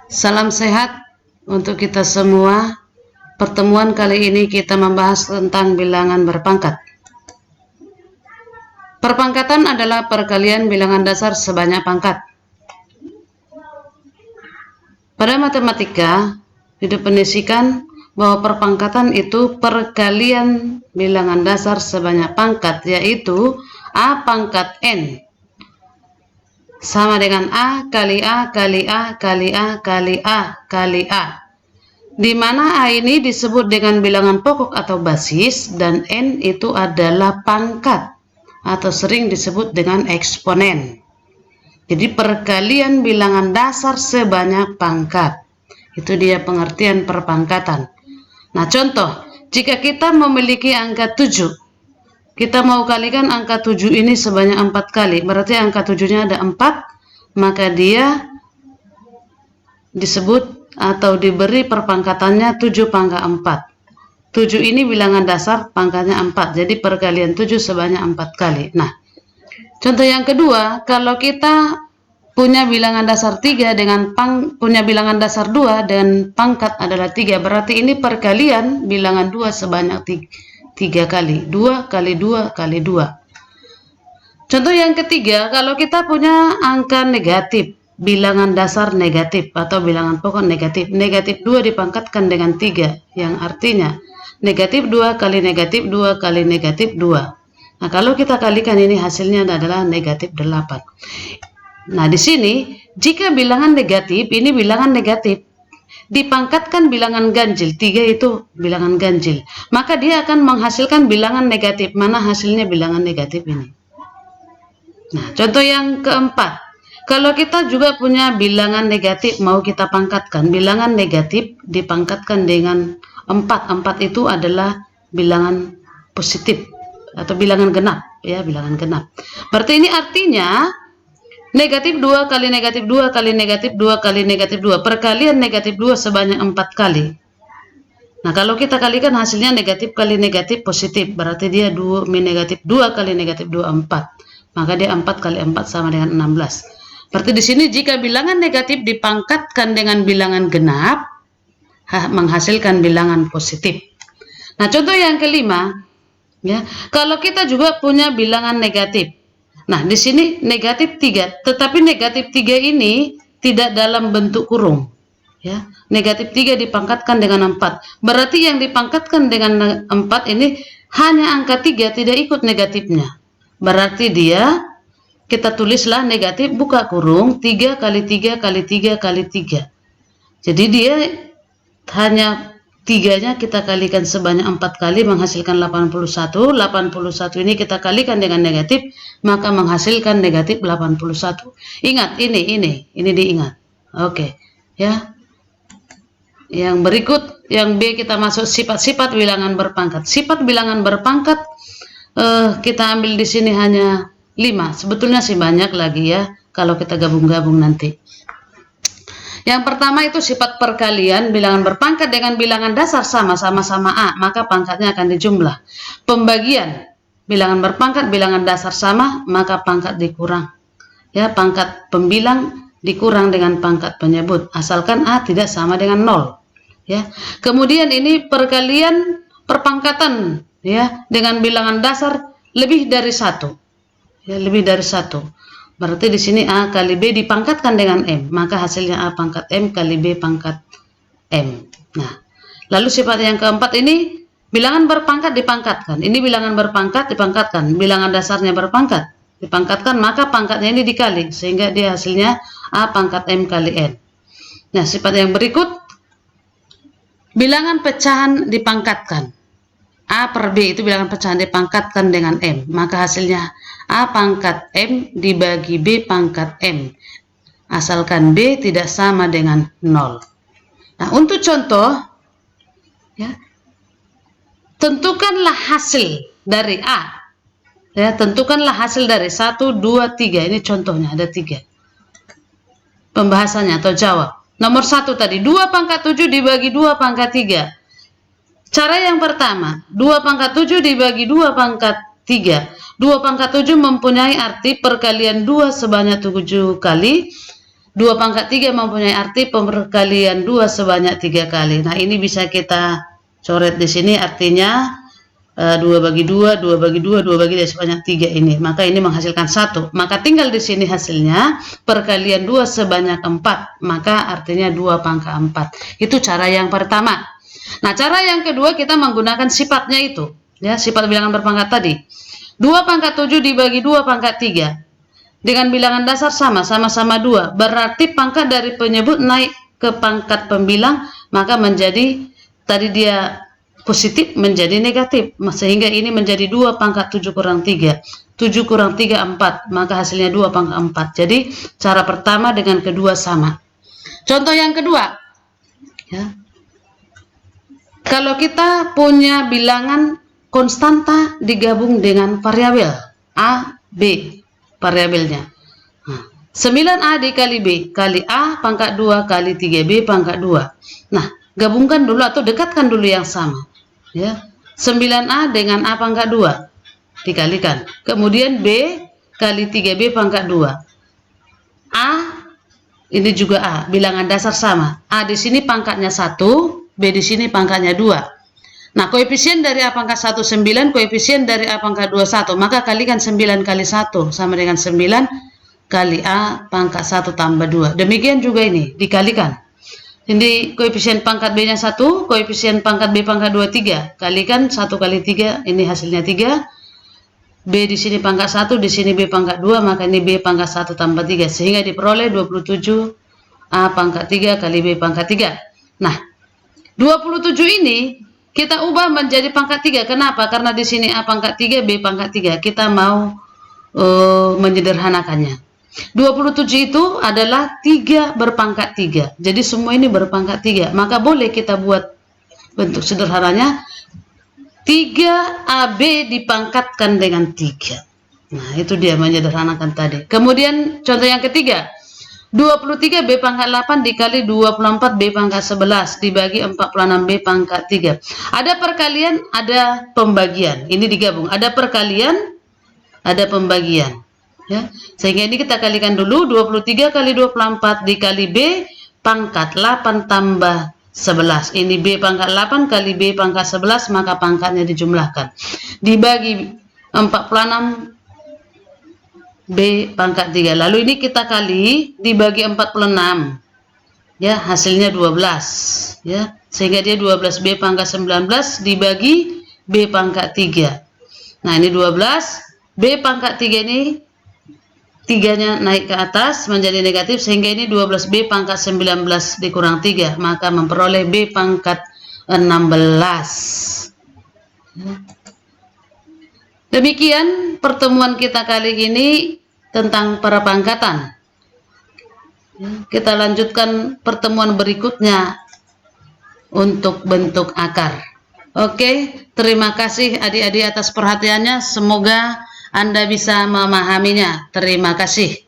Salam sehat untuk kita semua. Pertemuan kali ini kita membahas tentang bilangan berpangkat. Perpangkatan adalah perkalian bilangan dasar sebanyak pangkat. Pada matematika didefinisikan bahwa perpangkatan itu perkalian bilangan dasar sebanyak pangkat, yaitu A pangkat N sama dengan A kali A kali A kali A kali A kali A, di mana A ini disebut dengan bilangan pokok atau basis dan N itu adalah pangkat atau sering disebut dengan eksponen. Jadi perkalian bilangan dasar sebanyak pangkat. Itu dia pengertian perpangkatan. Nah, contoh, jika kita memiliki angka 7, kita mau kalikan angka 7 ini sebanyak 4 kali, berarti angka 7-nya ada 4, maka dia disebut atau diberi perpangkatannya 7 pangkat 4. 7 ini bilangan dasar, pangkatnya 4, jadi perkalian 7 sebanyak 4 kali. Nah, contoh yang kedua, kalau kita punya bilangan dasar 3 dengan punya bilangan dasar 2 dan pangkat adalah 3, berarti ini perkalian bilangan 2 sebanyak 3 kali. 2 kali 2 kali 2. Contoh yang ketiga, kalau kita punya angka negatif, bilangan dasar negatif atau bilangan pokok negatif. Negatif 2 dipangkatkan dengan 3, yang artinya negatif 2 kali negatif 2 kali negatif 2. Nah, kalau kita kalikan ini hasilnya adalah negatif 8. Nah, di sini jika bilangan negatif, ini bilangan negatif, dipangkatkan bilangan ganjil, 3 itu bilangan ganjil, maka dia akan menghasilkan bilangan negatif, mana hasilnya bilangan negatif ini. Nah, contoh yang keempat, kalau kita juga punya bilangan negatif mau kita pangkatkan, bilangan negatif dipangkatkan dengan 4. 4 itu adalah bilangan positif atau bilangan genap, ya, bilangan genap. Berarti ini artinya negatif 2 kali negatif 2 kali negatif 2 kali negatif 2, perkalian negatif 2 sebanyak 4 kali. Nah, kalau kita kalikan hasilnya negatif kali negatif positif, berarti dia negatif 2 kali negatif 2, 4. Maka dia 4 kali 4 sama dengan 16. Berarti di sini jika bilangan negatif dipangkatkan dengan bilangan genap, menghasilkan bilangan positif. Nah, contoh yang kelima, ya, kalau kita juga punya bilangan negatif. Nah, di sini negatif 3, tetapi negatif 3 ini tidak dalam bentuk kurung. Ya, negatif 3 dipangkatkan dengan 4. Berarti yang dipangkatkan dengan 4 ini hanya angka 3, tidak ikut negatifnya. Berarti dia, kita tulislah negatif buka kurung 3 kali 3 kali 3 kali 3. Jadi dia hanya 3-nya kita kalikan sebanyak 4 kali menghasilkan 81. 81 ini kita kalikan dengan negatif, maka menghasilkan negatif 81. Ingat, ini diingat. Oke, ya. Yang berikut, yang B, kita masuk sifat-sifat bilangan berpangkat. Sifat bilangan berpangkat kita ambil di sini hanya 5. Sebetulnya sih banyak lagi, ya, kalau kita gabung-gabung nanti. Yang pertama itu sifat perkalian bilangan berpangkat dengan bilangan dasar sama-sama A, maka pangkatnya akan dijumlah. Pembagian bilangan berpangkat bilangan dasar sama, maka pangkat dikurang. Ya, pangkat pembilang dikurang dengan pangkat penyebut, asalkan A tidak sama dengan 0. Ya. Kemudian ini perkalian perpangkatan, ya, dengan bilangan dasar lebih dari 1. Ya, lebih dari 1. Berarti di sini A kali B dipangkatkan dengan M, maka hasilnya A pangkat M kali B pangkat M. Nah, lalu sifat yang keempat ini bilangan berpangkat dipangkatkan. Ini bilangan berpangkat dipangkatkan, bilangan dasarnya berpangkat dipangkatkan, maka pangkatnya ini dikali sehingga dia hasilnya A pangkat M kali N. Nah, sifat yang berikut bilangan pecahan dipangkatkan. A per B itu bilangan pecahan dipangkatkan dengan M, maka hasilnya A pangkat M dibagi B pangkat M, asalkan B tidak sama dengan 0. Nah, untuk contoh, ya, tentukanlah hasil dari A. Ya, tentukanlah hasil dari 1, 2, 3. Ini contohnya ada 3. Pembahasannya atau jawab. Nomor 1 tadi, 2 pangkat 7 dibagi 2 pangkat 3. Cara yang pertama, 2 pangkat 7 dibagi 2 pangkat 3. 2 pangkat 7 mempunyai arti perkalian 2 sebanyak 7 kali. 2 pangkat 3 mempunyai arti perkalian 2 sebanyak 3 kali. Nah, ini bisa kita coret di sini, artinya 2 bagi 2, 2 bagi 2, 2 bagi 2 sebanyak 3 ini. Maka ini menghasilkan 1. Maka tinggal di sini hasilnya perkalian 2 sebanyak 4. Maka artinya 2 pangkat 4. Itu cara yang pertama. Nah, cara yang kedua kita menggunakan sifatnya itu. Ya, sifat bilangan berpangkat tadi. 2 pangkat 7 dibagi 2 pangkat 3. Dengan bilangan dasar sama-sama 2. Berarti pangkat dari penyebut naik ke pangkat pembilang. Maka menjadi, tadi dia positif menjadi negatif, sehingga ini menjadi 2 pangkat 7 kurang 3. 7 kurang 3, 4. Maka hasilnya 2 pangkat 4. Jadi cara pertama dengan kedua sama. Contoh yang kedua, ya. Kalau kita punya bilangan konstanta digabung dengan variabel A, B, variabelnya. 9A dikali B kali A pangkat 2 kali 3B pangkat 2. Nah, gabungkan dulu atau dekatkan dulu yang sama. Ya, 9A dengan A pangkat 2 dikalikan. Kemudian B kali 3B pangkat 2. A, ini juga A, bilangan dasar sama. A di sini pangkatnya 1, B di sini pangkatnya 2. Nah, koefisien dari A pangkat 1 9, koefisien dari A pangkat 2 1. Maka kalikan 9 kali 1 sama dengan 9 kali A pangkat 1 tambah 2. Demikian juga ini dikalikan. Jadi koefisien pangkat B-nya 1, koefisien pangkat B pangkat 2 3. Kalikan 1 kali 3, ini hasilnya 3. B di sini pangkat 1, di sini B pangkat 2, maka ini B pangkat 1 tambah 3. Sehingga diperoleh 27 A pangkat 3 kali B pangkat 3. Nah, 27 ini kita ubah menjadi pangkat 3. Kenapa? Karena di sini A pangkat 3, B pangkat 3. Kita mau menyederhanakannya. 27 itu adalah 3 berpangkat 3. Jadi semua ini berpangkat 3. Maka boleh kita buat bentuk sederhananya 3AB dipangkatkan dengan 3. Nah, itu dia menyederhanakan tadi. Kemudian contoh yang ketiga, 23B pangkat 8 dikali 24B pangkat 11 dibagi 46B pangkat 3. Ada perkalian, ada pembagian. Ini digabung. Ada perkalian, ada pembagian. Ya, sehingga ini kita kalikan dulu. 23 kali 24 dikali B pangkat 8 tambah 11. Ini B pangkat 8 kali B pangkat 11, maka pangkatnya dijumlahkan. Dibagi 46 B pangkat 3. Lalu ini kita kali dibagi 46. Ya, hasilnya 12. Ya, sehingga dia 12B pangkat 19 dibagi B pangkat 3. Nah, ini 12. B pangkat 3 ini 3-nya naik ke atas menjadi negatif, sehingga ini 12B pangkat 19 dikurang 3, maka memperoleh B pangkat 16. Demikian pertemuan kita kali ini tentang perpangkatan. Kita lanjutkan pertemuan berikutnya untuk bentuk akar. Oke, terima kasih adik-adik atas perhatiannya. Semoga Anda bisa memahaminya. Terima kasih.